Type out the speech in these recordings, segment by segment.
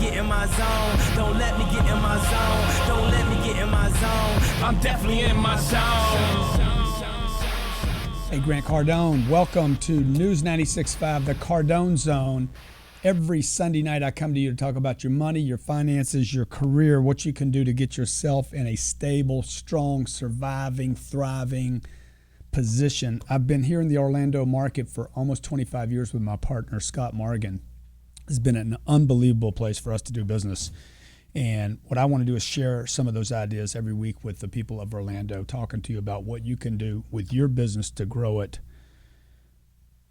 get in my zone. Don't let me get in my zone. Don't let me get in my zone. I'm definitely in my zone. Hey, Grant Cardone, welcome to News 96.5, the Cardone Zone. Every Sunday night I come to you to talk about your money, your finances, your career, what you can do to get yourself in a stable, strong, surviving, thriving position. I've been here in the Orlando market for almost 25 years with my partner, Scott Morgan. It's been an unbelievable place for us to do business. And what I want to do is share some of those ideas every week with the people of Orlando, talking to you about what you can do with your business to grow it.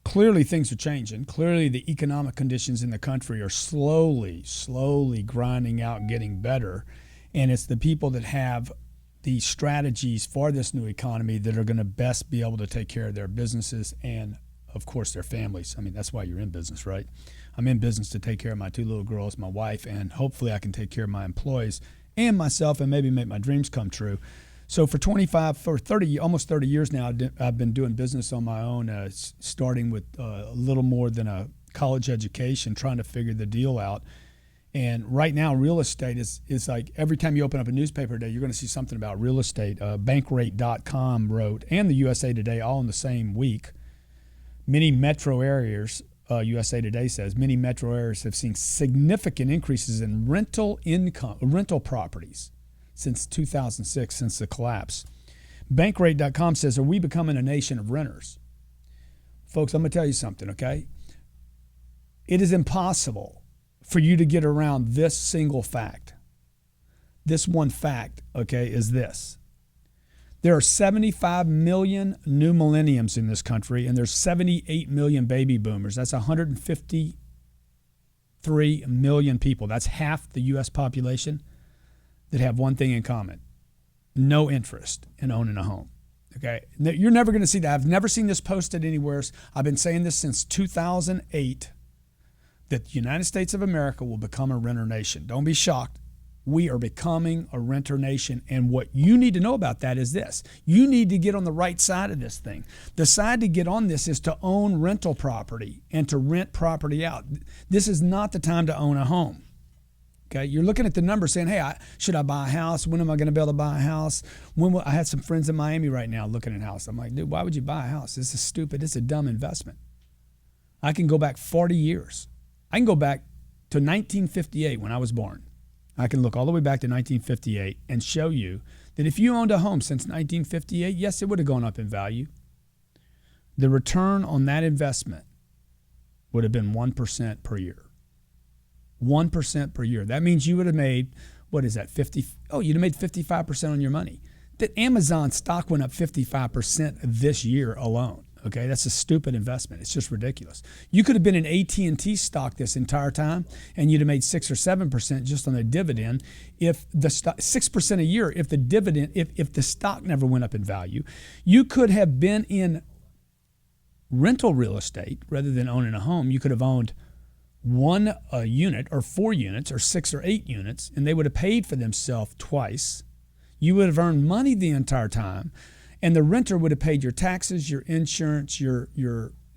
Clearly, things are changing. Clearly, the economic conditions in the country are slowly grinding out and getting better. And it's the people that have the strategies for this new economy that are going to best be able to take care of their businesses and, of course, their families. I mean, that's why you're in business, right? I'm in business to take care of my two little girls, my wife, and hopefully I can take care of my employees and myself and maybe make my dreams come true. So for almost 30 years now, I've been doing business on my own, starting with a little more than a college education, trying to figure the deal out. And right now, real estate is like every time you open up a newspaper today, you're going to see something about real estate. Bankrate.com wrote, and the USA Today, all in the same week, many metro areas, USA Today says, many metro areas have seen significant increases in rental properties since 2006, since the collapse. Bankrate.com says, are we becoming a nation of renters? Folks, I'm going to tell you something, okay? It is impossible for you to get around this single fact. This one fact, okay, is this. There are 75 million new millenniums in this country, and there's 78 million baby boomers. That's 153 million people. That's half the U.S. population that have one thing in common: no interest in owning a home. Okay, you're never going to see that. I've never seen this posted anywhere. I've been saying this since 2008, that the United States of America will become a renter nation. Don't be shocked. We are becoming a renter nation, and what you need to know about that is this. You need to get on the right side of this thing. The side to get on this is to own rental property and to rent property out. This is not the time to own a home. Okay, you're looking at the numbers saying, hey, should I buy a house? When am I going to be able to buy a house? I had some friends in Miami right now looking at a house. I'm like, dude, why would you buy a house? This is stupid. It's a dumb investment. I can go back 40 years. I can go back to 1958 when I was born. I can look all the way back to 1958 and show you that if you owned a home since 1958, yes, it would have gone up in value. The return on that investment would have been 1% per year. 1% per year. That means you would have made, what is that, you'd have made 55% on your money. That Amazon stock went up 55% this year alone. Okay, that's a stupid investment. It's just ridiculous. You could have been in AT&T stock this entire time, and you'd have made 6 or 7% just on the dividend. If the stock, 6% a year, if the stock never went up in value, you could have been in rental real estate rather than owning a home. You could have owned one unit or 4 units or 6 or 8 units, and they would have paid for themselves twice. You would have earned money the entire time. And the renter would have paid your taxes, your insurance, your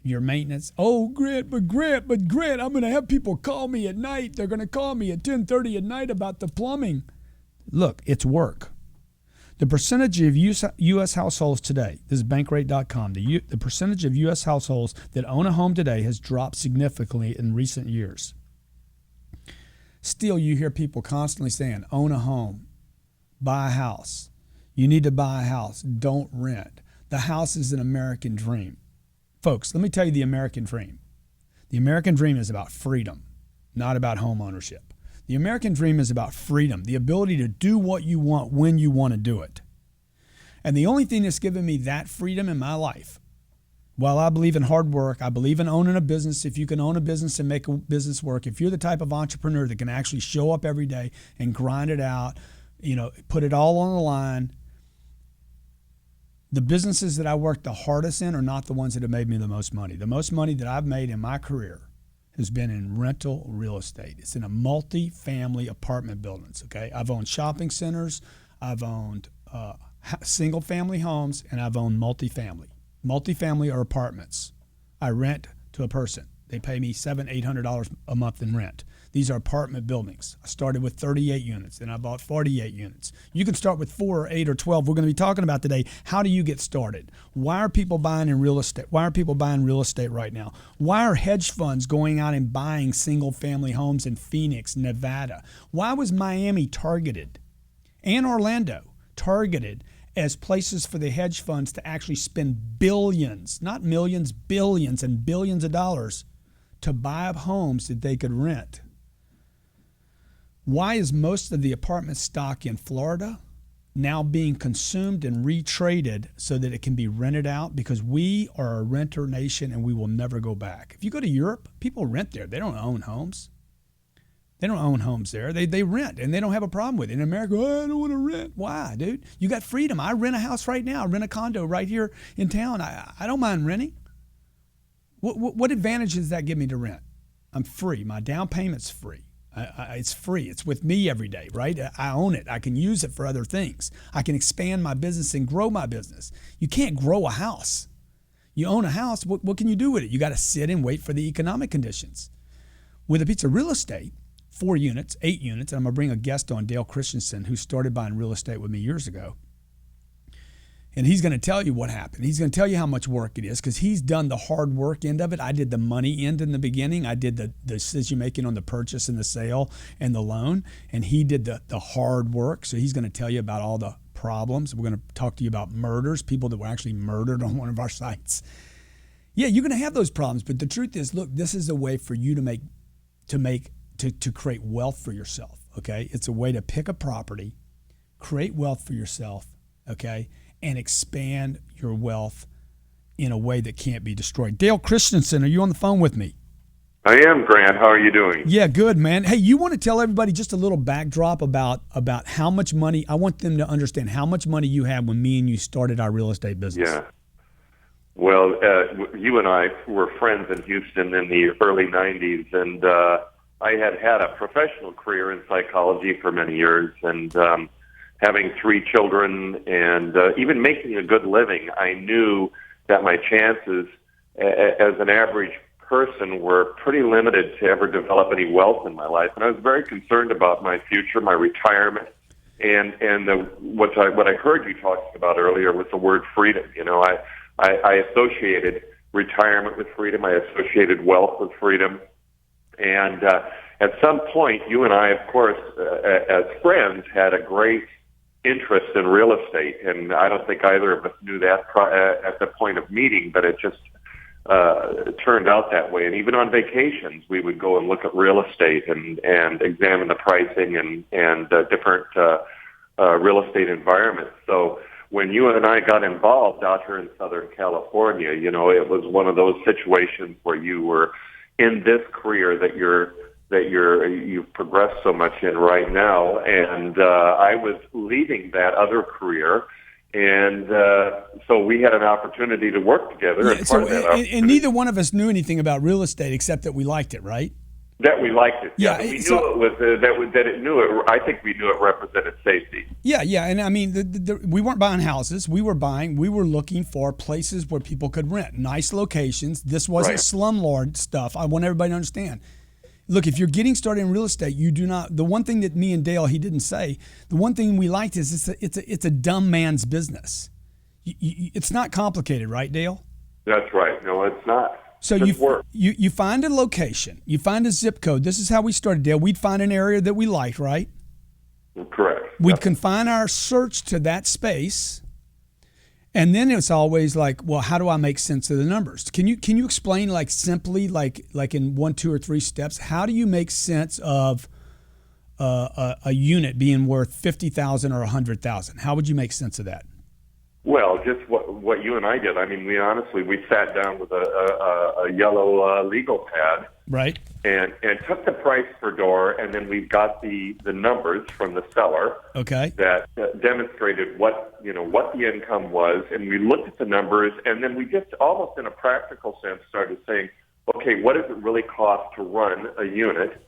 maintenance. Oh, Grant, I'm going to have people call me at night. They're going to call me at 10:30 at night about the plumbing. Look, it's work. The percentage of U.S. households today, this is Bankrate.com, the percentage of U.S. households that own a home today has dropped significantly in recent years. Still, you hear people constantly saying, own a home, buy a house. You need to buy a house. Don't rent. The house is an American dream. Folks, let me tell you the American dream. The American dream is about freedom, not about home ownership. The American dream is about freedom, the ability to do what you want when you want to do it. And the only thing that's given me that freedom in my life, while I believe in hard work, I believe in owning a business. If you can own a business and make a business work, if you're the type of entrepreneur that can actually show up every day and grind it out, put it all on the line, the businesses that I work the hardest in are not the ones that have made me the most money. The most money that I've made in my career has been in rental real estate. It's in a multi-family apartment buildings, okay? I've owned shopping centers, I've owned single-family homes, and I've owned multi-family. Multi-family are apartments. I rent to a person. They pay me $700-800 a month in rent. These are apartment buildings. I started with 38 units, and I bought 48 units. You can start with 4 or 8 or 12. We're going to be talking about today, how do you get started? Why are people buying in real estate? Why are people buying real estate right now? Why are hedge funds going out and buying single-family homes in Phoenix, Nevada? Why was Miami targeted and Orlando targeted as places for the hedge funds to actually spend billions, not millions, billions and billions of dollars to buy up homes that they could rent? Why is most of the apartment stock in Florida now being consumed and retraded so that it can be rented out? Because we are a renter nation and we will never go back. If you go to Europe, people rent there. They don't own homes. They don't own homes there. They rent, and they don't have a problem with it. In America, oh, I don't want to rent. Why, dude? You got freedom. I rent a house right now. I rent a condo right here in town. I don't mind renting. What advantage does that give me to rent? I'm free. My down payment's free. It's free. It's with me every day, right? I own it. I can use it for other things. I can expand my business and grow my business. You can't grow a house. You own a house. What can you do with it? You got to sit and wait for the economic conditions. With a piece of real estate, 4 units, 8 units, and I'm going to bring a guest on, Dale Christensen, who started buying real estate with me years ago. And he's going to tell you what happened. He's going to tell you how much work it is because he's done the hard work end of it. I did the money end in the beginning. I did the decision making on the purchase and the sale and the loan. And he did the hard work. So he's going to tell you about all the problems. We're going to talk to you about murders, people that were actually murdered on one of our sites. Yeah, you're going to have those problems. But the truth is, look, this is a way for you to create wealth for yourself. Okay. It's a way to pick a property, create wealth for yourself. Okay. And expand your wealth in a way that can't be destroyed. Dale Christensen, are you on the phone with me? I am, Grant. How are you doing? Yeah, good, man. Hey, you want to tell everybody just a little backdrop about how much money, I want them to understand how much money you had when me and you started our real estate business. Yeah. Well, you and I were friends in Houston in the early 90s, and I had a professional career in psychology for many years, and having 3 children and even making a good living, I knew that my chances as an average person were pretty limited to ever develop any wealth in my life. And I was very concerned about my future, my retirement, and what I heard you talking about earlier was the word freedom. You know, I associated retirement with freedom. I associated wealth with freedom. And at some point, you and I, of course, as friends, had a great interest in real estate, and I don't think either of us knew that at the point of meeting, but it just turned out that way. And even on vacations, we would go and look at real estate and examine the pricing and different real estate environments. So when you and I got involved out here in Southern California, you know, it was one of those situations where you were in this career that you've progressed so much in right now, and I was leaving that other career, and so we had an opportunity to work together. Yeah, and neither one of us knew anything about real estate except that we liked it, right? That we liked it. Yeah, we knew it was that it knew it. I think we knew it represented safety. Yeah, and I mean, we weren't buying houses. We were looking for places where people could rent, nice locations. This wasn't slumlord stuff. I want everybody to understand. Look, if you're getting started in real estate, you do not. The one thing that me and Dale, he didn't say. The one thing we liked is it's a dumb man's business. It's not complicated, right, Dale? That's right. No, it's not. So you find a location, you find a zip code. This is how we started, Dale. We'd find an area that we liked, right? Correct. We'd confine our search to that space. And then it's always like, well, how do I make sense of the numbers? Can you explain like simply, like in 1, 2, or 3 steps, how do you make sense of a unit being worth $50,000 or $100,000? How would you make sense of that? Well, just what you and I did. I mean, we sat down with a yellow legal pad, right, and took the price per door, and then we got the numbers from the seller, okay, that demonstrated what the income was, and we looked at the numbers, and then we just almost in a practical sense started saying, okay, what does it really cost to run a unit,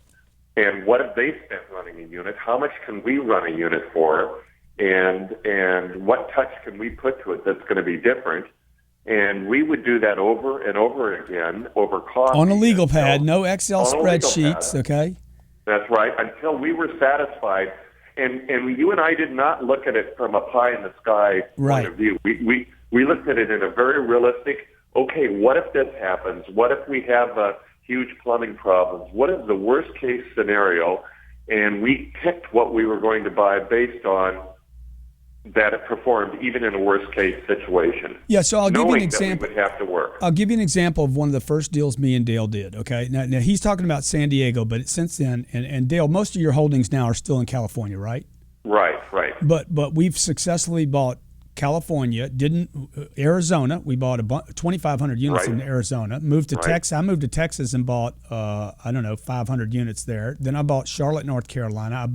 and what have they spent running a unit? How much can we run a unit for? And what touch can we put to it that's going to be different? And we would do that over and over again over cost. On a legal pad, no Excel spreadsheets, okay? That's right. Until we were satisfied, and you and I did not look at it from a pie in the sky Right. point of view. We looked at it in a very realistic. Okay, what if this happens? What if we have huge plumbing problems? What is the worst case scenario? And we picked what we were going to buy based on that it performed even in a worst case situation. Yeah, so I'll give you an example. That we would have to work. I'll give you an example of one of the first deals me and Dale did. Okay, now he's talking about San Diego, but since then, and Dale, most of your holdings now are still in California, right? Right. But we've successfully bought California, Arizona. We bought 2,500 units in Arizona. Moved to Texas. I moved to Texas and bought 500 units there. Then I bought Charlotte, North Carolina.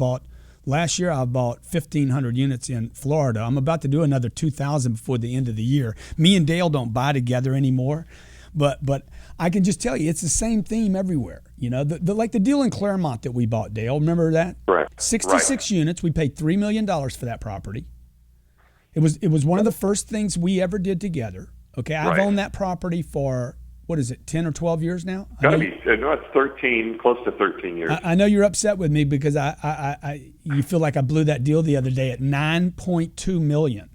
Last year I bought 1,500 units in Florida. I'm about to do another 2,000 before the end of the year. Me and Dale don't buy together anymore, but I can just tell you it's the same theme everywhere. You know, like the deal in Claremont that we bought, Dale. Remember that? Right. 66 units. We paid $3 million for that property. It was one of the first things we ever did together. Okay, I've owned that property for, what is it, 10 or 12 years now? It's 13, close to 13 years. I know you're upset with me because you feel like I blew that deal the other day at $9.2 million.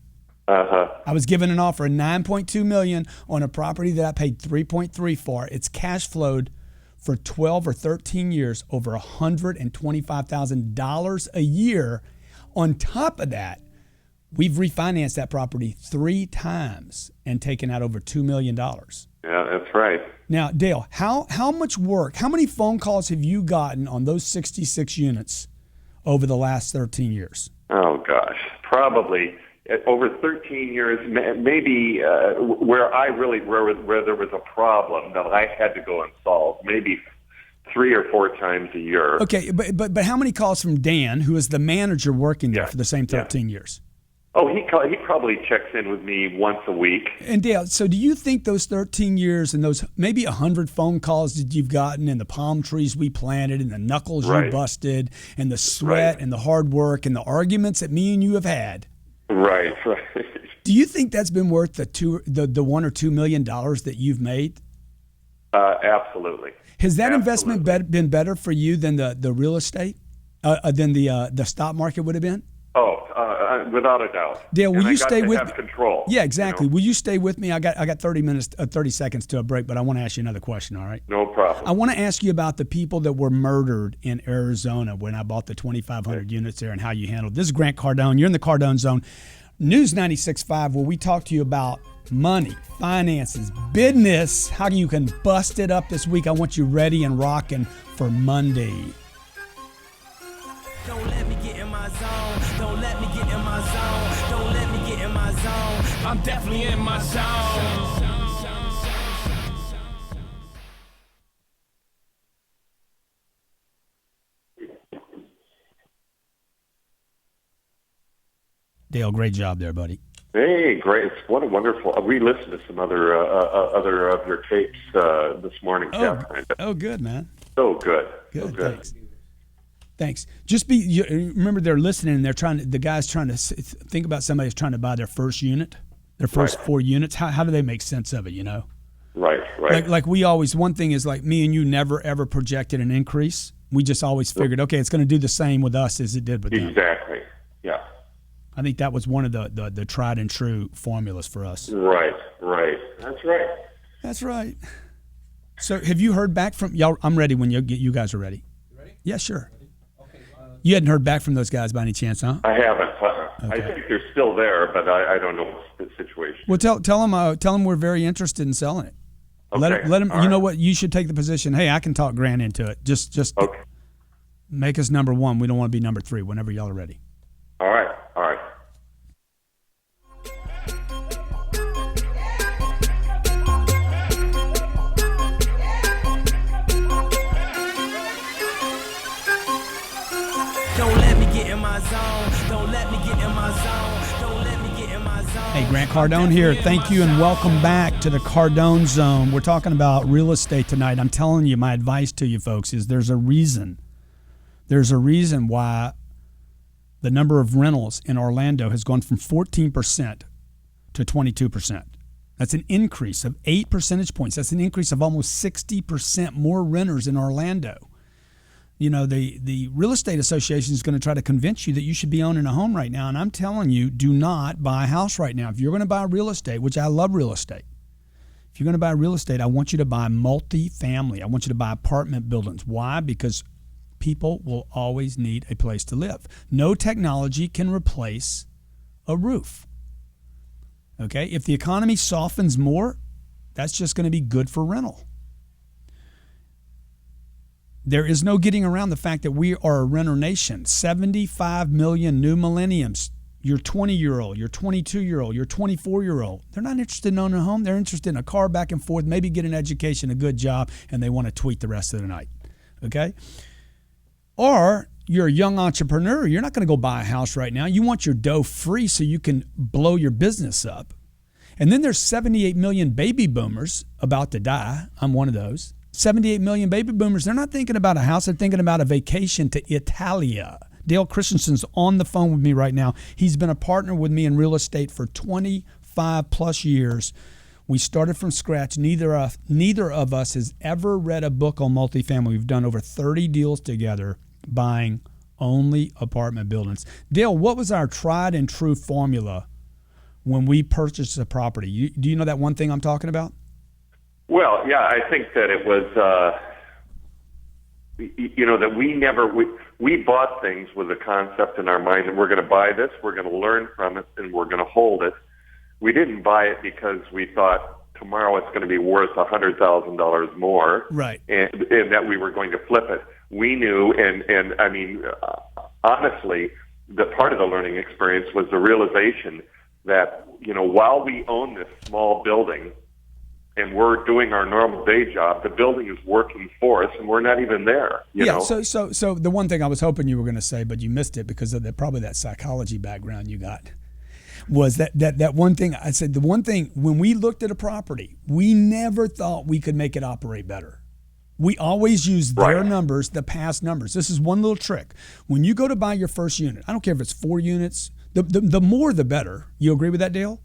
I was given an offer of $9.2 million on a property that I paid $3.3 for. It's cash flowed for 12 or 13 years over $125,000 a year. On top of that, we've refinanced that property 3 times and taken out over $2 million. Yeah, that's right. Now, Dale, how much work, how many phone calls have you gotten on those 66 units over the last 13 years? Oh, gosh. Probably over 13 years, maybe where there was a problem that I had to go and solve, maybe 3 or 4 times a year. Okay, but how many calls from Dan, who is the manager working there for the same 13 years? Oh, he probably checks in with me once a week. And Dale, so do you think those 13 years and those maybe 100 phone calls that you've gotten and the palm trees we planted and the knuckles you busted and the sweat and the hard work and the arguments that me and you have had? Right. Do you think that's been worth the $1 or $2 million that you've made? Absolutely. Has that investment been better for you than the real estate, than the stock market would have been? Oh, without a doubt. Dale, will you stay with me? Have control. Yeah, exactly. You know? Will you stay with me? I got 30 seconds to a break, but I want to ask you another question. All right? No problem. I want to ask you about the people that were murdered in Arizona when I bought the 2,500 units there and how you handled. This is Grant Cardone. You're in the Cardone Zone, News 96.5, where we talk to you about money, finances, business, how you can bust it up this week. I want you ready and rocking for Monday. Don't let me get in my zone. Don't let me get in my zone. Don't let me get in my zone. I'm definitely in my zone. Dale, great job there, buddy. Hey, great! What a wonderful. We listened to some other of your tapes this morning. Oh, good, man. So good. Good. Thanks. Remember they're listening and the guy's trying to think about somebody who's trying to buy their first unit, their first 4 units. How do they make sense of it, you know? Right. Like we always, one thing is like me and you never ever projected an increase. We just always figured, okay, it's going to do the same with us as it did with them. Exactly. Yeah. I think that was one of the tried and true formulas for us. Right. That's right. So have you heard back from y'all? I'm ready when you guys are ready. You ready? Yeah, sure. Okay. You hadn't heard back from those guys by any chance, huh? I haven't. Okay. I think they're still there, but I don't know the situation. Well, tell them we're very interested in selling it. Okay. Let them. All you know right. what? You should take the position. Hey, I can talk Grant into it. Just okay. Make us number 1. We don't want to be number 3. Whenever y'all are ready. All right. Don't let me get in my zone. Don't let me get in my zone. Don't let me get in my zone. Hey, Grant Cardone here. Thank you and welcome back to the Cardone Zone. We're talking about real estate tonight. I'm telling you, my advice to you folks is there's a reason. There's a reason why the number of rentals in Orlando has gone from 14% to 22%. That's an increase of 8 percentage points. That's an increase of almost 60% more renters in Orlando. The real estate association is going to try to convince you that you should be owning a home right now. And I'm telling you, do not buy a house right now. If you're going to buy real estate, which I love real estate, if you're going to buy real estate, I want you to buy multifamily. I want you to buy apartment buildings. Why? Because people will always need a place to live. No technology can replace a roof. Okay? If the economy softens more, that's just going to be good for rental. There is no getting around the fact that we are a renter nation. 75 million new millennials. Your 20-year-old, your 22-year-old, your 24-year-old. They're not interested in owning a home. They're interested in a car back and forth, maybe get an education, a good job, and they want to tweet the rest of the night. Okay? Or you're a young entrepreneur. You're not going to go buy a house right now. You want your dough free so you can blow your business up. And then there's 78 million baby boomers about to die. I'm one of those. 78 million baby boomers, they're not thinking about a house. They're thinking about a vacation to Italia. Dale Christensen's on the phone with me right now. He's been a partner with me in real estate for 25 plus years. We started from scratch. Neither of us has ever read a book on multifamily. We've done over 30 deals together buying only apartment buildings. Dale, what was our tried and true formula when we purchased a property? Do you know that one thing I'm talking about? Well, yeah, I think that it was, that we bought things with a concept in our mind that we're going to buy this, we're going to learn from it, and we're going to hold it. We didn't buy it because we thought tomorrow it's going to be worth $100,000 more, right? And that we were going to flip it. We knew, and I mean, honestly, the part of the learning experience was the realization that, while we own this small building, and we're doing our normal day job, the building is working for us, and we're not even there. You know? So the one thing I was hoping you were going to say, but you missed it because of probably that psychology background you got, was that one thing. I said the one thing, when we looked at a property, we never thought we could make it operate better. We always use their numbers, the past numbers. This is one little trick. When you go to buy your first unit, I don't care if it's 4 units, the more the better. You agree with that, Dale?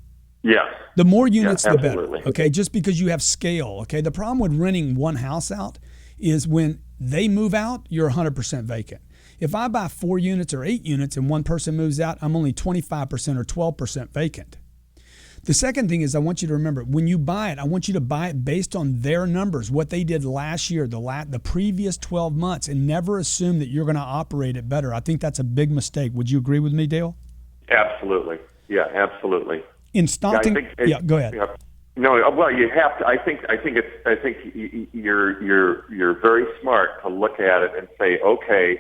Yes. The more units, the better. Absolutely. Okay, just because you have scale. Okay, the problem with renting one house out is when they move out, you're 100% vacant. If I buy 4 units or 8 units and one person moves out, I'm only 25% or 12% vacant. The second thing is I want you to remember, when you buy it, I want you to buy it based on their numbers, what they did last year, the previous 12 months, and never assume that you're going to operate it better. I think that's a big mistake. Would you agree with me, Dale? Absolutely. Yeah, absolutely. In Stockton, go ahead. Yeah. No, well, you have to. I think you're very smart to look at it and say, okay,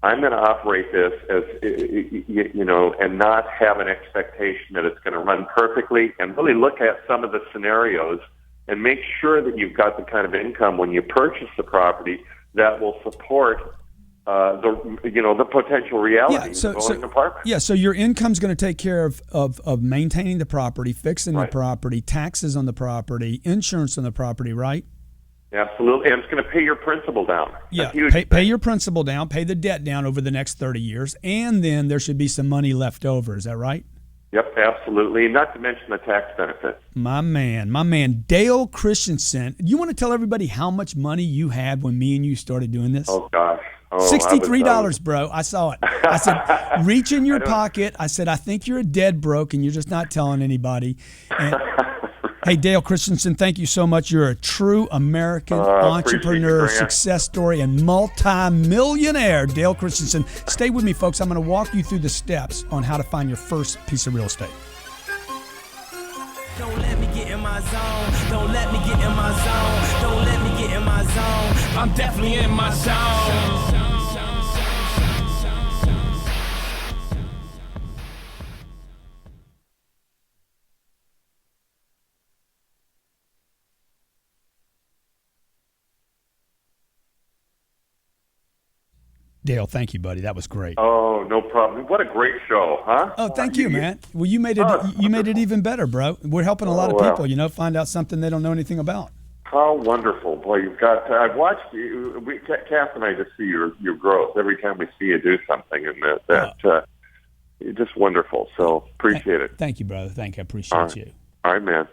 I'm going to operate this as and not have an expectation that it's going to run perfectly, and really look at some of the scenarios and make sure that you've got the kind of income when you purchase the property that will support the potential reality of owning an apartment. Yeah, so your income's going to take care of maintaining the property, fixing the property, taxes on the property, insurance on the property, right? Absolutely, and it's going to pay your principal down. Yeah, pay your principal down, pay the debt down over the next 30 years, and then there should be some money left over. Is that right? Yep, absolutely, and not to mention the tax benefits. My man, Dale Christensen. You want to tell everybody how much money you had when me and you started doing this? Oh, gosh. $63, bro. I saw it. I said, reach in your pocket. I said, I think you're a dead broke and you're just not telling anybody. And, hey, Dale Christensen, thank you so much. You're a true American entrepreneur, success story, and multi-millionaire. Dale Christensen. Stay with me, folks. I'm going to walk you through the steps on how to find your first piece of real estate. Don't let me get in my zone. Don't let me get in my zone. Don't let me get in my zone. I'm definitely in my zone. Dale, thank you, buddy. That was great. Oh, no problem. What a great show, huh? Oh, thank you, man. Well, you made it even better, bro. We're helping a lot of people, find out something they don't know anything about. How wonderful. Boy, you've got I've watched you. Kath and I just see your growth every time we see you do something, and you're just wonderful. So appreciate it. Thank you, brother. I appreciate you. All right, man.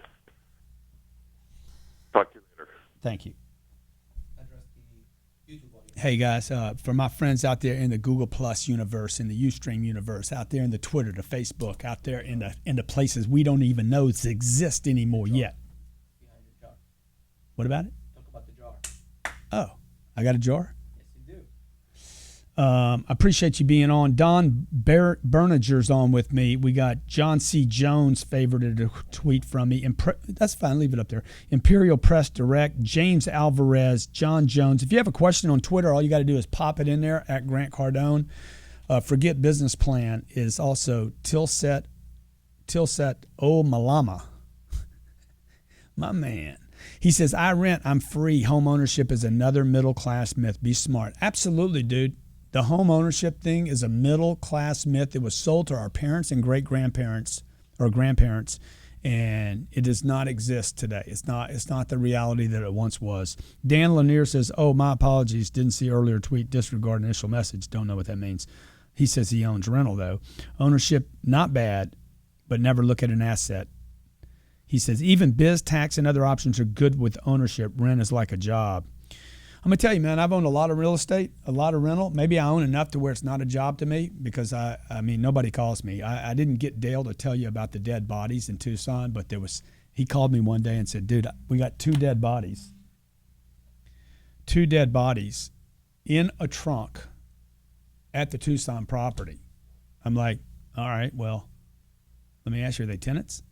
Talk to you later. Thank you. Hey guys, for my friends out there in the Google Plus universe, in the Ustream universe, out there in the Twitter, the Facebook, out there in the places we don't even know exist anymore yet. Behind your jar. What about it? Talk about the jar. Oh, I got a jar? Yes, you do. I appreciate you being on. Don Berninger's on with me. We got John C. Jones favorited a tweet from me. That's fine. Leave it up there. Imperial Press Direct, James Alvarez, John Jones. If you have a question on Twitter, all you got to do is pop it in there at Grant Cardone. Forget Business Plan is also Tilset O Malama. My man. He says, I rent, I'm free. Home ownership is another middle-class myth. Be smart. Absolutely, dude. The home ownership thing is a middle-class myth. It was sold to our parents and great-grandparents or grandparents, and it does not exist today. It's not the reality that it once was. Dan Lanier says, oh, my apologies. Didn't see earlier tweet. Disregard initial message. Don't know what that means. He says he owns rental, though. Ownership, not bad, but never look at an asset. He says, even biz tax and other options are good with ownership. Rent is like a job. I'm going to tell you, man, I've owned a lot of real estate, a lot of rental. Maybe I own enough to where it's not a job to me because, I mean, nobody calls me. I didn't get Dale to tell you about the dead bodies in Tucson, but he called me one day and said, dude, we got two dead bodies in a trunk at the Tucson property. I'm like, all right, well, let me ask you, are they tenants?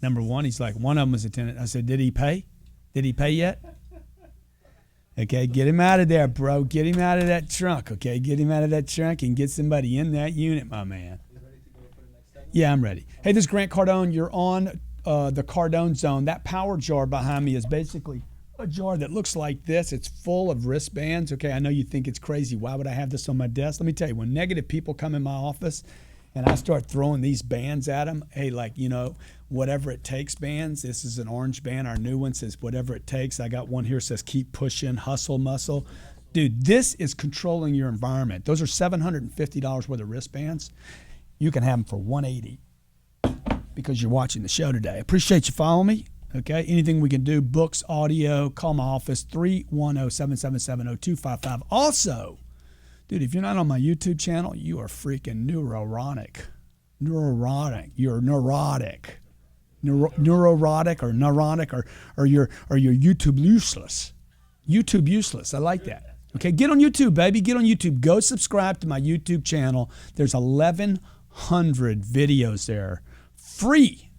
Number one, he's like, one of them was a tenant. I said, did he pay? Did he pay yet? Okay, get him out of there, bro. Get him out of that trunk, okay? Get him out of that trunk and get somebody in that unit, my man. You ready to go for the next segment? Yeah, I'm ready. Hey, this is Grant Cardone. You're on the Cardone Zone. That power jar behind me is basically a jar that looks like this. It's full of wristbands, okay? I know you think it's crazy. Why would I have this on my desk? Let me tell you, when negative people come in my office and I start throwing these bands at them, hey, like, you know, whatever it takes bands. This is an orange band. Our new one says whatever it takes. I got one here that says keep pushing, hustle, muscle. Dude, this is controlling your environment. Those are $750 worth of wristbands. You can have them for $180 because you're watching the show today. Appreciate you following me. Okay, anything we can do, books, audio, call my office, 310-777-0255. Also, dude, if you're not on my YouTube channel, you are freaking neurotic. You're neurotic. Neurotic or neurotic or you're YouTube useless. YouTube useless. I like that. Okay, get on YouTube, baby. Get on YouTube. Go subscribe to my YouTube channel. There's 1,100 videos there. Free.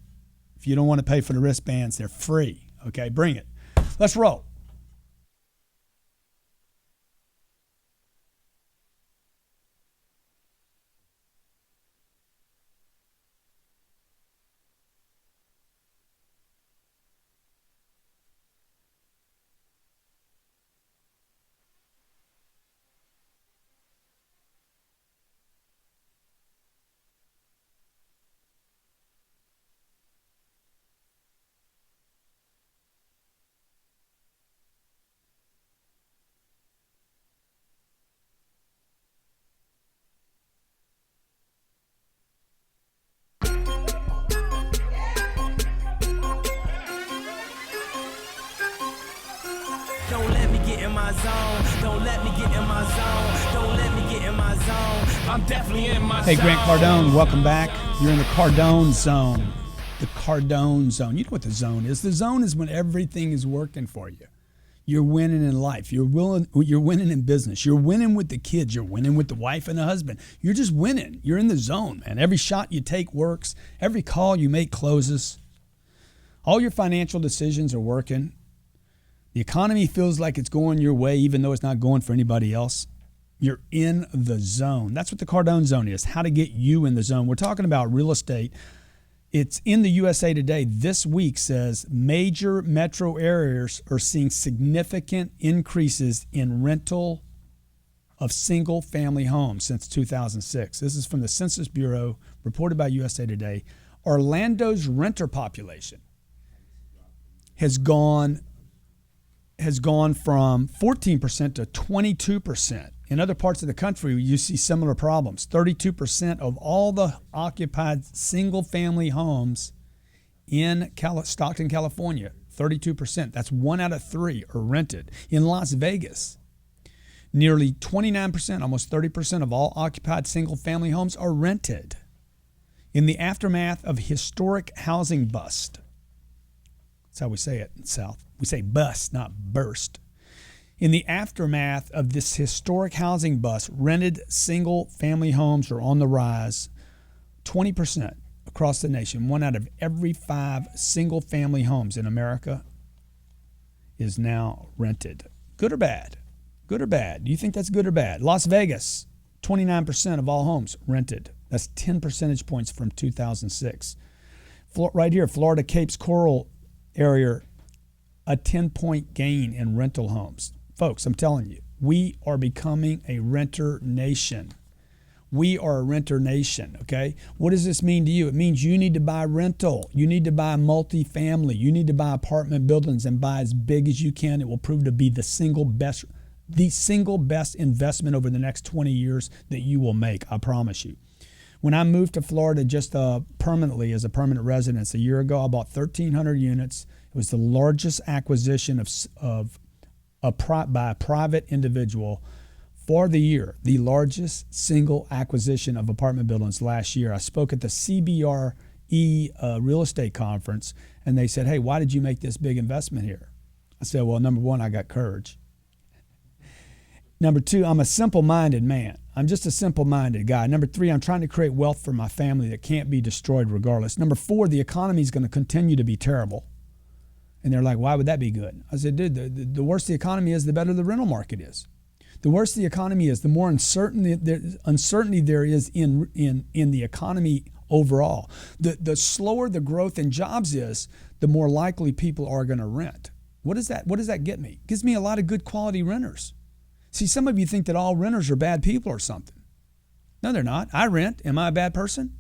If you don't want to pay for the wristbands, they're free. Okay, bring it. Let's roll. Don't let me get in my zone. Don't let me get in my zone. Don't let me get in my zone. I'm definitely in my zone. Hey, Grant Cardone, welcome back. You're in the Cardone Zone. The Cardone Zone. You know what the zone is? The zone is when everything is working for you. You're winning in life. You're winning in business. You're winning with the kids. You're winning with the wife and the husband. You're just winning. You're in the zone, man. Every shot you take works. Every call you make closes. All your financial decisions are working. The economy feels like it's going your way, even though it's not going for anybody else. You're in the zone. That's what the Cardone Zone is, how to get you in the zone. We're talking about real estate. It's in the USA Today this week says major metro areas are seeing significant increases in rental of single-family homes since 2006. This is from the Census Bureau, reported by USA Today. Orlando's renter population has gone from 14% to 22%. In other parts of the country, you see similar problems. 32% of all the occupied single-family homes in Stockton, California, 32%. That's 1 out of 3 are rented. In Las Vegas, Nearly 29%, almost 30% of all occupied single-family homes are rented. In the aftermath of historic housing bust, that's how we say it in the South. We say bust, not burst. In the aftermath of this historic housing bust, rented single-family homes are on the rise. 20% across the nation, 1 out of every 5 single-family homes in America is now rented. Good or bad? Good or bad? Do you think that's good or bad? Las Vegas, 29% of all homes rented. That's 10 percentage points from 2006. Right here, Florida Cape's Coral area, a 10-point gain in rental homes. Folks, I'm telling you, we are becoming a renter nation. We are a renter nation, okay? What does this mean to you? It means you need to buy rental. You need to buy multifamily. You need to buy apartment buildings and buy as big as you can. It will prove to be the single best investment over the next 20 years that you will make, I promise you. When I moved to Florida just permanently as a permanent resident a year ago, I bought 1,300 units. It was the largest acquisition by a private individual for the year, the largest single acquisition of apartment buildings last year. I spoke at the CBRE real estate conference, and they said, hey, why did you make this big investment here? I said, well, number one, I got courage. Number two, I'm a simple-minded man. I'm just a simple-minded guy. Number three, I'm trying to create wealth for my family that can't be destroyed regardless. Number four, the economy is going to continue to be terrible. And they're like, why would that be good? I said, dude, the worse the economy is, the better the rental market is. The worse the economy is, the more uncertainty there is in the economy overall. The slower the growth in jobs is, the more likely people are going to rent. What does that get me? It gives me a lot of good quality renters. See, some of you think that all renters are bad people or something. No, they're not. I rent. Am I a bad person?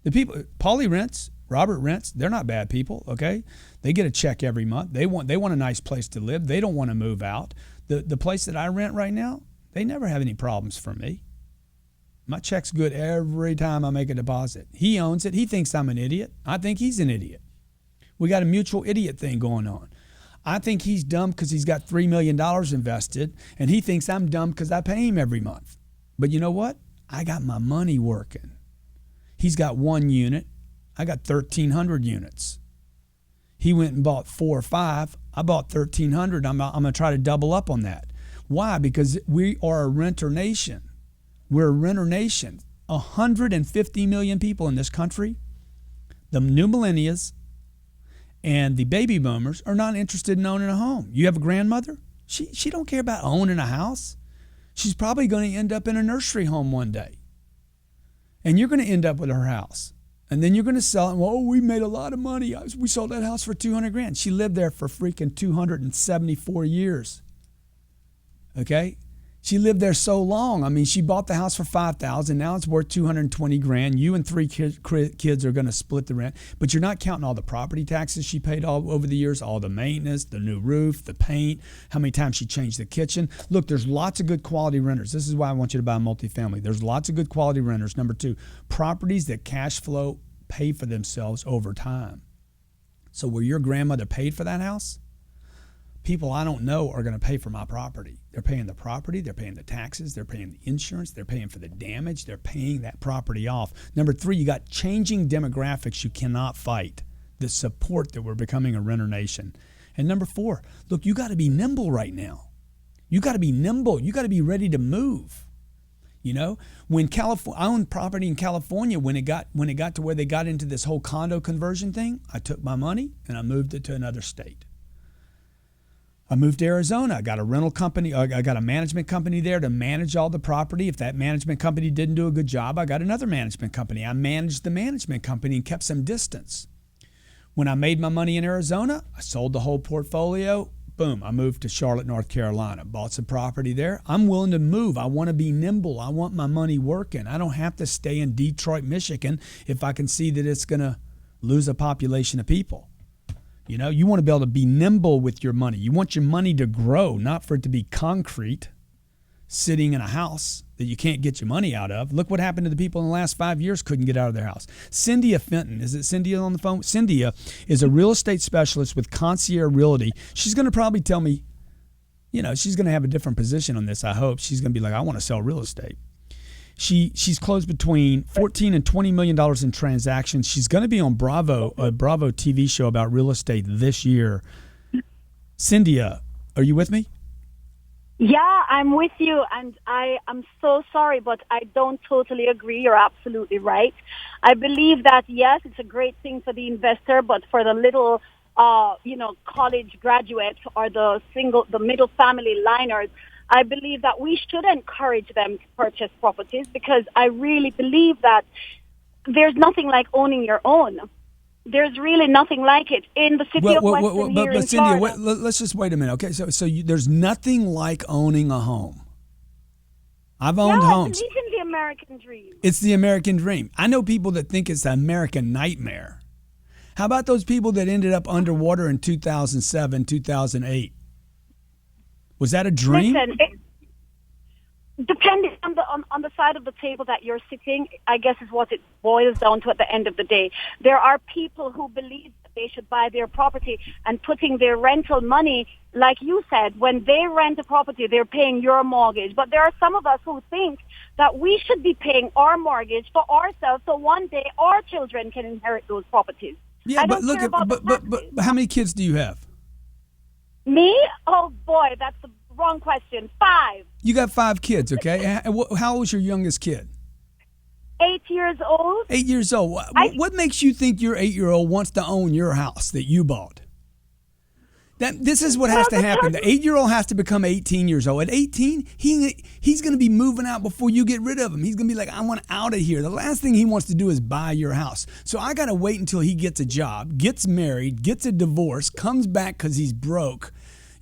The people, Paulie rents, Robert rents, they're not bad people, okay? They get a check every month. They want a nice place to live. They don't want to move out. The place that I rent right now, they never have any problems for me. My check's good every time I make a deposit. He owns it. He thinks I'm an idiot. I think he's an idiot. We got a mutual idiot thing going on. I think he's dumb because he's got $3 million invested, and he thinks I'm dumb because I pay him every month. But you know what? I got my money working. He's got 1 unit. I got 1,300 units. He went and bought 4 or 5. I bought 1,300. I'm going to try to double up on that. Why? Because we are a renter nation. We're a renter nation. 150 million people in this country, the new millennials and the baby boomers, are not interested in owning a home. You have a grandmother? She don't care about owning a house. She's probably going to end up in a nursery home one day. And you're going to end up with her house. And then you're going to sell it. Well, we made a lot of money. We sold that house for $200,000. She lived there for freaking 274 years. Okay? She lived there so long. I mean, she bought the house for $5,000. Now it's worth $220,000. You and 3 kids are going to split the rent. But you're not counting all the property taxes she paid all over the years, all the maintenance, the new roof, the paint, how many times she changed the kitchen. Look, there's lots of good quality renters. This is why I want you to buy a multifamily. There's lots of good quality renters. Number 2, properties that cash flow pay for themselves over time. So where your grandmother paid for that house, people I don't know are going to pay for my property. They're paying the property, they're paying the taxes, they're paying the insurance, they're paying for the damage, they're paying that property off. Number 3, you got changing demographics you cannot fight that support that we're becoming a renter nation. And number 4, look, you got to be nimble right now. You got to be nimble. You got to be ready to move. You know, when I owned property in California, when it got to where they got into this whole condo conversion thing, I took my money and I moved it to another state. I moved to Arizona. I got a rental company. I got a management company there to manage all the property. If that management company didn't do a good job, I got another management company. I managed the management company and kept some distance. When I made my money in Arizona, I sold the whole portfolio. Boom, I moved to Charlotte, North Carolina, bought some property there. I'm willing to move. I want to be nimble. I want my money working. I don't have to stay in Detroit, Michigan if I can see that it's going to lose a population of people. You know, you want to be able to be nimble with your money. You want your money to grow, not for it to be concrete, sitting in a house that you can't get your money out of. Look what happened to the people in the last 5 years couldn't get out of their house. Cyndia Fenton, is it Cyndia on the phone? Cyndia is a real estate specialist with Concierge Realty. She's going to probably tell me she's going to have a different position on this. I hope she's going to be like, I want to sell real estate. She's closed between $14 and $20 million in transactions. She's going to be on Bravo, a Bravo TV show about real estate this year. Cynthia, are you with me? Yeah, I'm with you, and I'm so sorry, but I don't totally agree. You're absolutely right. I believe that, yes, it's a great thing for the investor, but for the little college graduates or the middle family liners, I believe that we should encourage them to purchase properties, because I really believe that there's nothing like owning your own. There's really nothing like it in the city of Weston here in Cynthia, Florida. let's just wait a minute. Okay, so there's nothing like owning a home. I've owned homes. I believe in the American dream. It's the American dream. I know people that think it's the American nightmare. How about those people that ended up underwater in 2007, 2008? Was that a dream? Listen, depending on the side of the table that you're sitting, I guess is what it boils down to at the end of the day. There are people who believe that they should buy their property and putting their rental money, like you said, when they rent a property, they're paying your mortgage. But there are some of us who think that we should be paying our mortgage for ourselves, so one day our children can inherit those properties. Yeah, but look at but how many kids do you have? Me? Oh boy, that's the wrong question. 5. You got 5 kids, okay? How old is your youngest kid? 8 years old. 8 years old. What makes you think your 8-year-old wants to own your house that you bought? This is what has to happen. The 8-year-old has to become 18 years old. At 18, he's going to be moving out before you get rid of him. He's going to be like, I want out of here. The last thing he wants to do is buy your house. So I got to wait until he gets a job, gets married, gets a divorce, comes back because he's broke.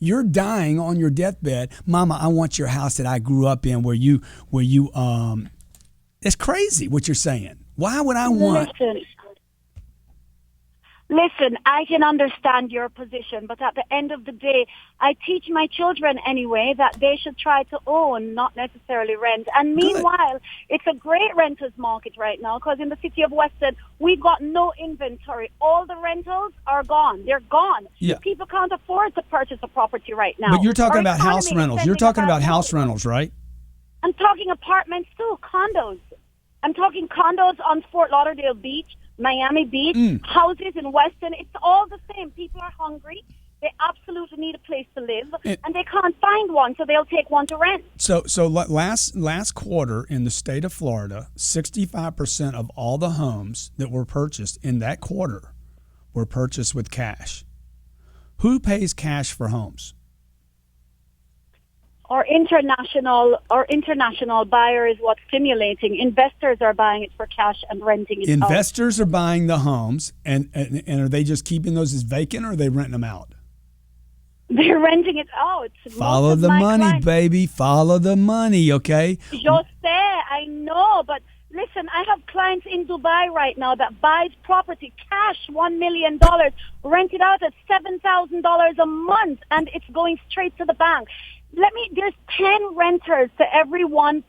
You're dying on your deathbed. Mama, I want your house that I grew up in where you it's crazy what you're saying. Why would I want... Listen, I can understand your position, but at the end of the day, I teach my children anyway that they should try to own, not necessarily rent. And meanwhile, it's a great renters market right now, because in the city of Weston, we've got no inventory. All the rentals are gone. They're gone. Yeah. People can't afford to purchase a property right now. But you're talking about house rentals. You're talking about house rentals, right? I'm talking apartments too, condos. I'm talking condos on Fort Lauderdale Beach, Miami Beach, houses in Weston. It's all the same. People are hungry. They absolutely need a place to live, and they can't find one, so they'll take one to rent. So last quarter in the state of Florida, 65% of all the homes that were purchased in that quarter were purchased with cash. Who pays cash for homes? Our international buyer is what's stimulating. Investors are buying it for cash and renting it out. Investors are buying the homes, and are they just keeping those as vacant, or are they renting them out? They're renting it out. Follow the money, baby. Follow the money, okay? Yo sé, I know, but listen, I have clients in Dubai right now that buys property cash, $1 million, rent it out at $7,000 a month, and it's going straight to the bank. There's 10 renters to every one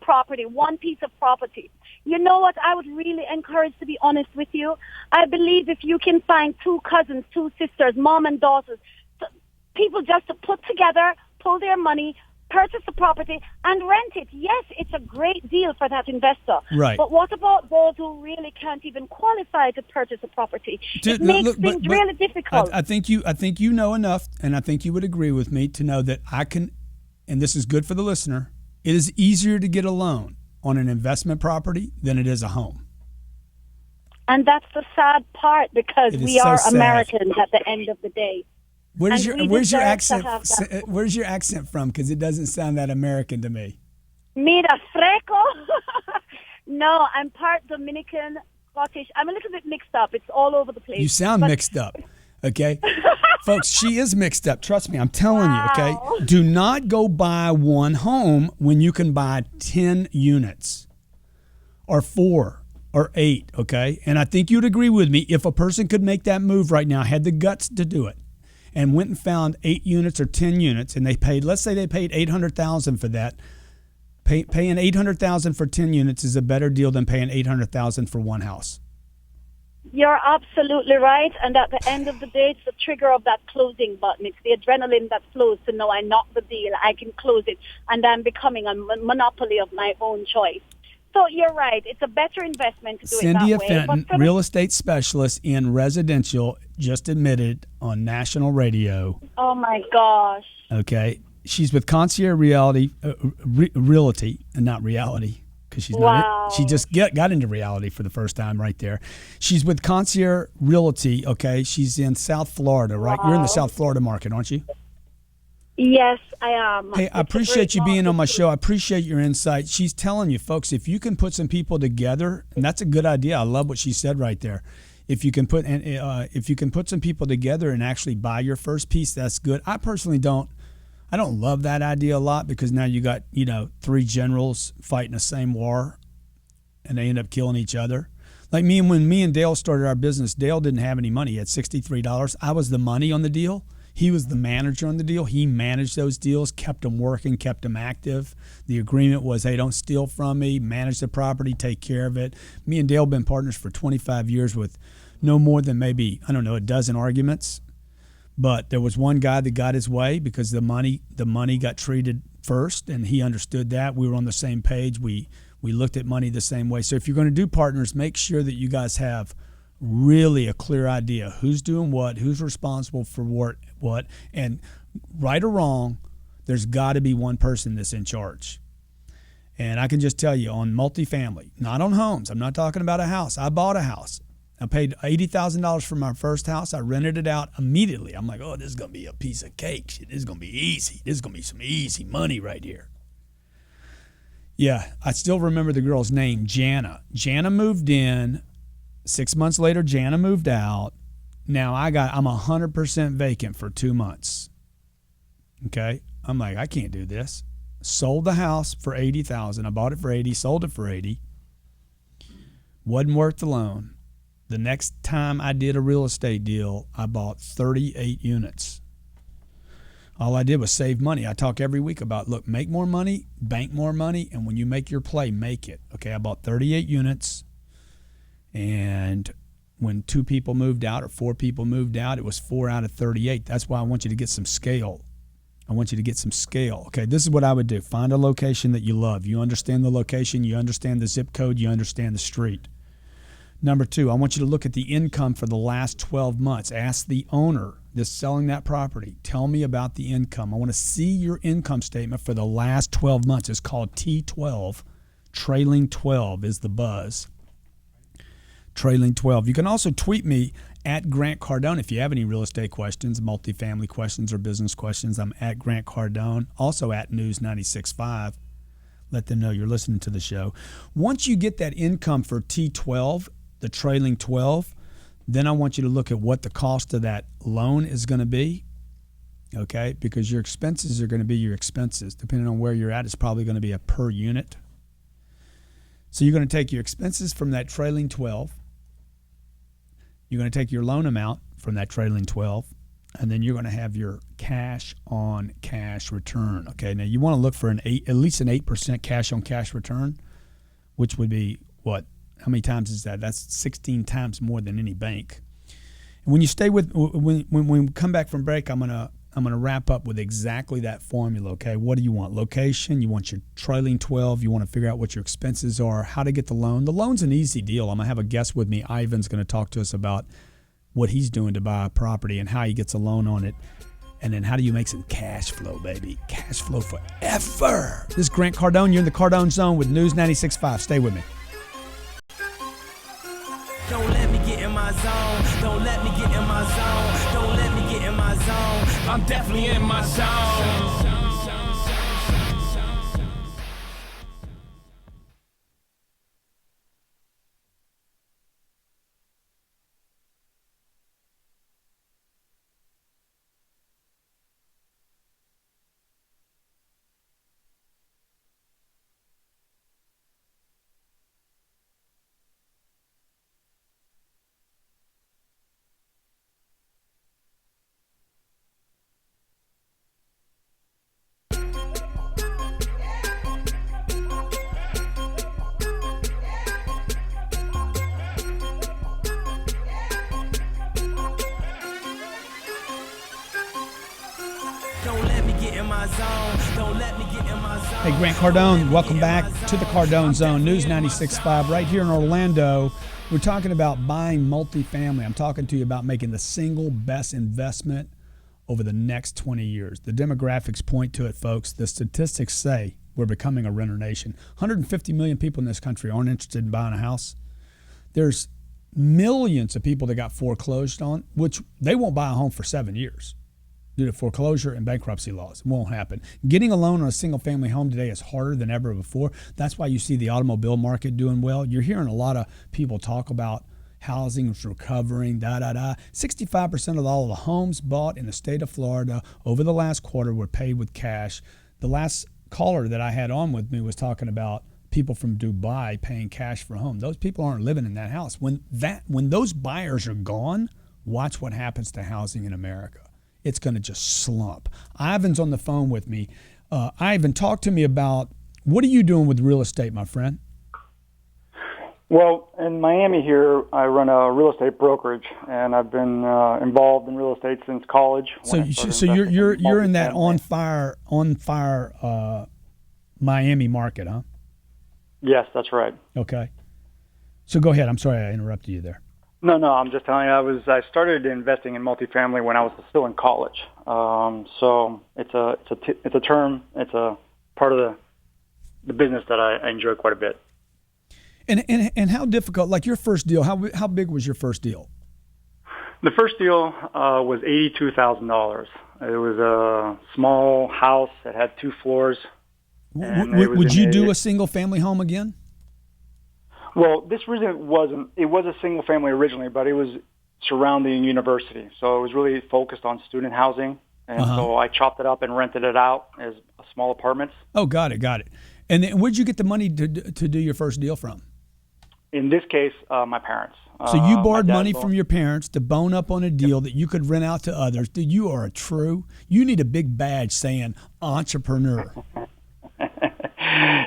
piece of property. You know what I would really encourage, to be honest with you? I believe if you can find 2 cousins, 2 sisters, mom and daughters, people just to put together, pull their money, purchase the property, and rent it. Yes, it's a great deal for that investor. Right. But what about those who really can't even qualify to purchase a property? It makes things really difficult. I think you know enough, and I think you would agree with me to know that I can, and this is good for the listener, it is easier to get a loan on an investment property than it is a home. And that's the sad part, because we are so Americans at the end of the day. Where's your accent? Where's your accent from? Because it doesn't sound that American to me. Mira, freco. No, I'm part Dominican, Scottish. I'm a little bit mixed up. It's all over the place. You sound mixed up. Okay, folks, she is mixed up. Trust me, I'm telling you. Okay, do not go buy one home when you can buy 10 units, or 4, or 8. Okay, and I think you'd agree with me, if a person could make that move right now, had the guts to do it, and went and found 8 units or 10 units, and they paid, let's say they paid $800,000 for that. Paying $800,000 for 10 units is a better deal than paying $800,000 for one house. You're absolutely right. And at the end of the day, it's the trigger of that closing button. It's the adrenaline that flows to know I knocked the deal, I can close it, and I'm becoming a monopoly of my own choice. So you're right. It's a better investment to do Cynthia it that way. Fenton, But for real estate specialist in residential, just admitted on national radio. oh my gosh. Okay, she's with Concierge Realty, and not reality, because she's Wow. not. She just got into reality for the first time right there. She's with Concierge Realty. Okay, she's in South Florida, right? You're in the South Florida market, aren't you? Yes, I am. Hey, I It's a appreciate great you being on my market. show. I appreciate your insight. She's telling you, folks, if you can put some people together, and that's a good idea. I love what she said right there. If you can put some people together and actually buy your first piece, that's good. I personally don't. I don't love that idea a lot, because now you got, three generals fighting the same war, and they end up killing each other. Like when me and Dale started our business, Dale didn't have any money. He had $63. I was the money on the deal. He was the manager on the deal. He managed those deals, kept them working, kept them active. The agreement was, hey, don't steal from me, manage the property, take care of it. Me and Dale have been partners for 25 years with no more than maybe, I don't know, a dozen arguments. But there was one guy that got his way because the money got treated first, and he understood that. We were on the same page. We looked at money the same way. So if you're going to do partners, make sure that you guys have really a clear idea who's doing what, who's responsible for what, and right or wrong, there's got to be one person that's in charge. And I can just tell you, on multifamily, not on homes, I'm not talking about a house. I bought a house. I paid $80,000 for my first house. I rented it out immediately. I'm like, oh, this is going to be a piece of cake. Shit, this is going to be easy. This is going to be some easy money right here. Yeah, I still remember the girl's name, Jana. Jana moved in. 6 months later, Jana moved out. Now I'm 100% vacant for 2 months. Okay, I'm like, I can't do this. Sold the house for $80,000. I bought it for $80,000, sold it for $80,000. Wasn't worth the loan. The next time I did a real estate deal, I bought 38 units. All I did was save money. I talk every week about, look, make more money, bank more money, and when you make your play, make it. Okay, I bought 38 units. And when 2 people moved out or 4 people moved out, it was 4 out of 38. That's why I want you to get some scale. Okay, this is what I would do. Find a location that you love. You understand the location. You understand the zip code. You understand the street. Number 2, I want you to look at the income for the last 12 months. Ask the owner that's selling that property, tell me about the income. I want to see your income statement for the last 12 months. It's called T12. Trailing 12 is the buzz. Trailing 12. You can also tweet me at Grant Cardone if you have any real estate questions, multifamily questions, or business questions. I'm at Grant Cardone, also at News 96.5. Let them know you're listening to the show. Once you get that income for T12, the trailing 12, then I want you to look at what the cost of that loan is going to be, okay? Because your expenses are going to be your expenses. Depending on where you're at, it's probably going to be a per unit. So you're going to take your expenses from that trailing 12. You're going to take your loan amount from that trailing 12, and then you're going to have your cash on cash return. Okay, now you want to look for at least an 8% cash on cash return, which would be what? How many times is that? That's 16 times more than any bank. And when you stay with, when we come back from break, I'm gonna wrap up with exactly that formula. Okay, what do you want? Location. You want your trailing 12. You want to figure out what your expenses are. How to get the loan. The loan's an easy deal. I'm gonna have a guest with me. Ivan's gonna talk to us about what he's doing to buy a property and how he gets a loan on it. And then how do you make some cash flow, baby? Cash flow forever. This is Grant Cardone. You're in the Cardone Zone with News 96.5. Stay with me. Don't let me get in my zone. Don't let me get in my zone. Don't let me get in my zone. I'm definitely in my zone. my zone. Don't let me get in my zone. Hey, Grant Cardone, welcome back to the Cardone Zone, News 96.5 right here in Orlando. We're talking about buying multifamily. I'm talking to you about making the single best investment over the next 20 years. The demographics point to it, folks. The statistics say we're becoming a renter nation. 150 million people in this country aren't interested in buying a house. There's millions of people that got foreclosed on, which they won't buy a home for 7 years due to foreclosure and bankruptcy laws. It won't happen. Getting a loan on a single-family home today is harder than ever before. That's why you see the automobile market doing well. You're hearing a lot of people talk about housing is recovering, 65% of all of the homes bought in the state of Florida over the last quarter were paid with cash. The last caller that I had on with me was talking about people from Dubai paying cash for a home. Those people aren't living in that house. When those buyers are gone, watch what happens to housing in America. It's going to just slump. Ivan's on the phone with me. Ivan, talk to me about what are you doing with real estate, my friend? Well, in Miami here, I run a real estate brokerage, and I've been involved in real estate since college. So you're in that on fire Miami market, huh? Yes, that's right. Okay. So go ahead. I'm sorry I interrupted you there. No, I'm just telling you. I started investing in multifamily when I was still in college. So it's a term. It's a part of the business that I enjoy quite a bit. And how difficult? Like your first deal, how big was your first deal? The first deal was $82,000. It was a small house that had 2 floors. Would you do a single family home again? Well, this reason wasn't. It was a single family originally, but it was surrounding university, so it was really focused on student housing, and so I chopped it up and rented it out as small apartments. Oh, got it. And then where'd you get the money to do your first deal from? In this case, my parents. So you borrowed money from your parents to bone up on a deal that you could rent out to others. Dude, you are you need a big badge saying entrepreneur.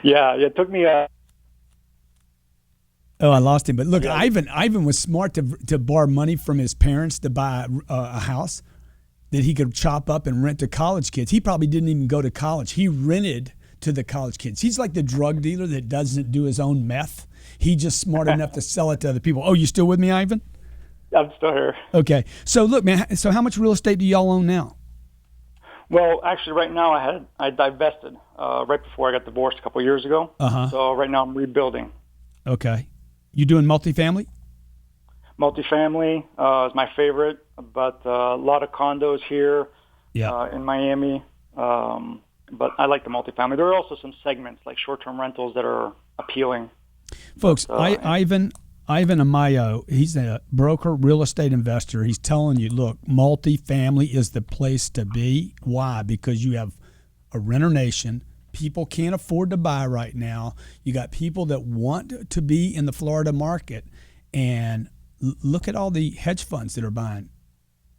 Yeah, it took me Oh, I lost him. But look, yeah. Ivan was smart to borrow money from his parents to buy a house that he could chop up and rent to college kids. He probably didn't even go to college. He rented to the college kids. He's like the drug dealer that doesn't do his own meth. He's just smart enough to sell it to other people. Oh, you still with me, Ivan? I'm still here. Okay. So look, man, so how much real estate do y'all own now? Well, actually, right now I divested right before I got divorced a couple of years ago. So right now I'm rebuilding. Okay. You doing multifamily? Multifamily is my favorite, but a lot of condos here in Miami. But I like the multifamily. There are also some segments like short-term rentals that are appealing. Folks, Ivan Amayo, he's a broker, real estate investor. He's telling you, look, multifamily is the place to be. Why? Because you have a renter nation. People can't afford to buy right now. You got people that want to be in the Florida market. And look at all the hedge funds that are buying.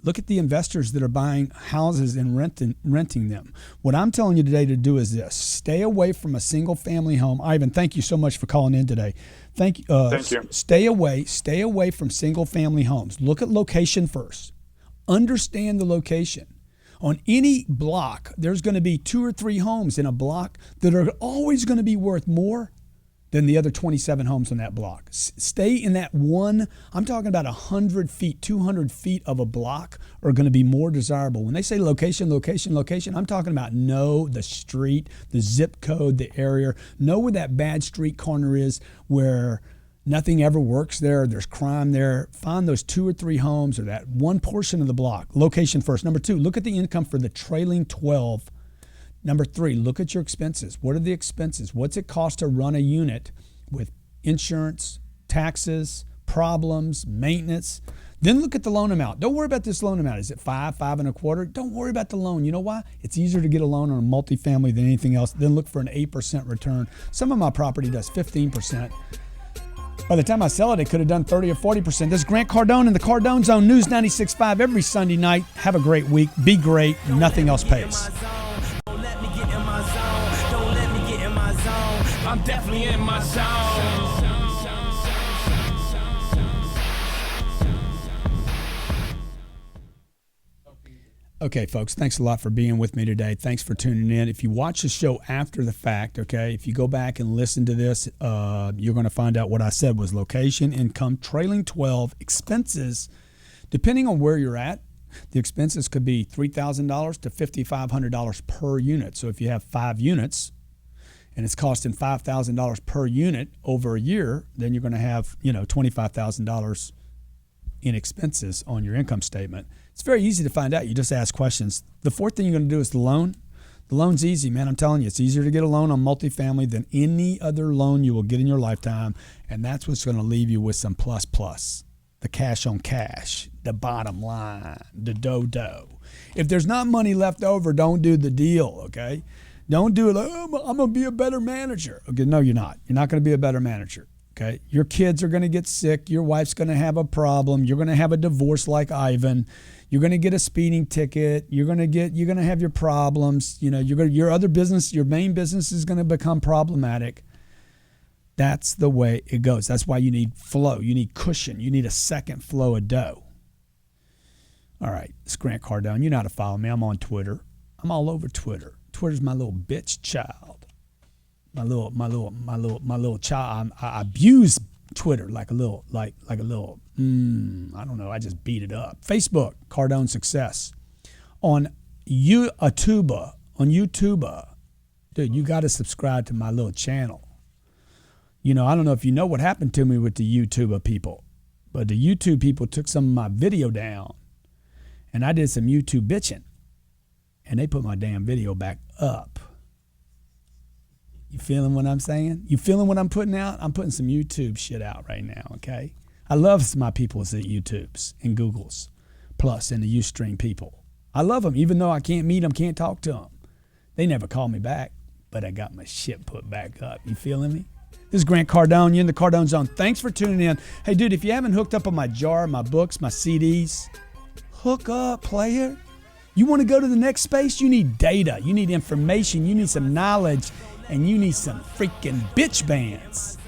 Look at the investors that are buying houses and renting them. What I'm telling you today to do is this. Stay away from a single-family home. Ivan, thank you so much for calling in today. Thank you. Stay away from single-family homes. Look at location first. Understand the location. On any block, there's going to be 2 or 3 homes in a block that are always going to be worth more than the other 27 homes on that block. Stay in that one. I'm talking about 100 feet, 200 feet of a block are going to be more desirable. When they say location, I'm talking about know the street, the zip code, the area. Know where that bad street corner is where nothing ever works there. There's crime there. Find those 2 or 3 homes or that one portion of the block. Location first. Number 2, look at the income for the trailing 12. Number 3, look at your expenses. What are the expenses? What's it cost to run a unit with insurance, taxes, problems, maintenance? Then look at the loan amount. Don't worry about this loan amount. Is it 5, 5.25? Don't worry about the loan. You know why? It's easier to get a loan on a multifamily than anything else. Then look for an 8% return. Some of my property does 15%. By the time I sell it, it could have done 30 or 40%. This is Grant Cardone in the Cardone Zone, News 96.5 every Sunday night. Have a great week. Be great. Nothing else pays. Don't let me get in my zone. Don't let me get in my zone. I'm definitely in my zone. Okay, folks, thanks a lot for being with me today. Thanks for tuning in. If you watch the show after the fact, okay, if you go back and listen to this, you're going to find out what I said was location, income, trailing 12, expenses. Depending on where you're at, the expenses could be $3,000 to $5,500 per unit. So if you have 5 units and it's costing $5,000 per unit over a year, then you're going to have, $25,000 in expenses on your income statement. It's very easy to find out. You just ask questions. The fourth thing you're going to do is the loan. The loan's easy, man. I'm telling you, it's easier to get a loan on multifamily than any other loan you will get in your lifetime, and that's what's going to leave you with some plus. The cash on cash, the bottom line, the dough. If there's not money left over, don't do the deal, okay? Don't do it, I'm going to be a better manager. Okay, no, you're not. You're not going to be a better manager. Okay, your kids are going to get sick. Your wife's going to have a problem. You're going to have a divorce like Ivan. You're going to get a speeding ticket. You're going to have your problems. Your other business, your main business is going to become problematic. That's the way it goes. That's why you need flow. You need cushion. You need a second flow of dough. All right, it's Grant Cardone. You know how to follow me. I'm on Twitter. I'm all over Twitter. Twitter's my little bitch child. My little child. I abuse Twitter like a little, I don't know. I just beat it up. Facebook, Cardone Success. On YouTube, dude, you got to subscribe to my little channel. I don't know if you know what happened to me with the YouTube people, but the YouTube people took some of my video down, and I did some YouTube bitching, and they put my damn video back up. You feeling what I'm saying? You feeling what I'm putting out? I'm putting some YouTube shit out right now, okay? I love my peoples at YouTubes and Googles, plus and the Ustream people. I love them, even though I can't meet them, can't talk to them. They never call me back, but I got my shit put back up. You feeling me? This is Grant Cardone. You're in the Cardone Zone. Thanks for tuning in. Hey, dude, if you haven't hooked up on my jar, my books, my CDs, hook up, player. You want to go to the next space? You need data. You need information. You need some knowledge. And you need some freaking bitch bands.